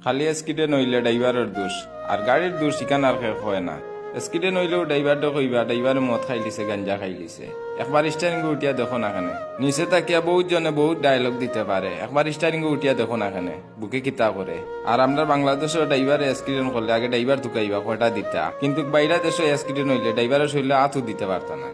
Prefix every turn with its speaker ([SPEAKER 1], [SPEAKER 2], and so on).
[SPEAKER 1] খালি স্কিডে নইলে ড্রাইভারের দোষ, আর গাড়ির দোষ ইকান আর কেউ হয় না। স্কিডে নইলেও ড্রাইভারটা কইবা ড্রাইভারে মদ খাই লিছে, গাঞ্জা খাই লিছে। একবার স্টারিং উঠিয়া দেখো না কেনে, নিচে তাকিয়া বহুত জনে বহুত ডায়লগ দিতে পারে, একবার স্টারিং উঠিয়া দেখো না কেনে বুকে কিতা করে। আর আমরা বাংলাদেশের ড্রাইভারে অ্যাক্সিডেন্ট করলে আগে ড্রাইভার ঢুকাইবা কয়টা দিতা, কিন্তু বাইরা দেশে অ্যাক্সিডেন্ট হইলে ড্রাইভারের শরীরে আঁথু দিতে পারতা না।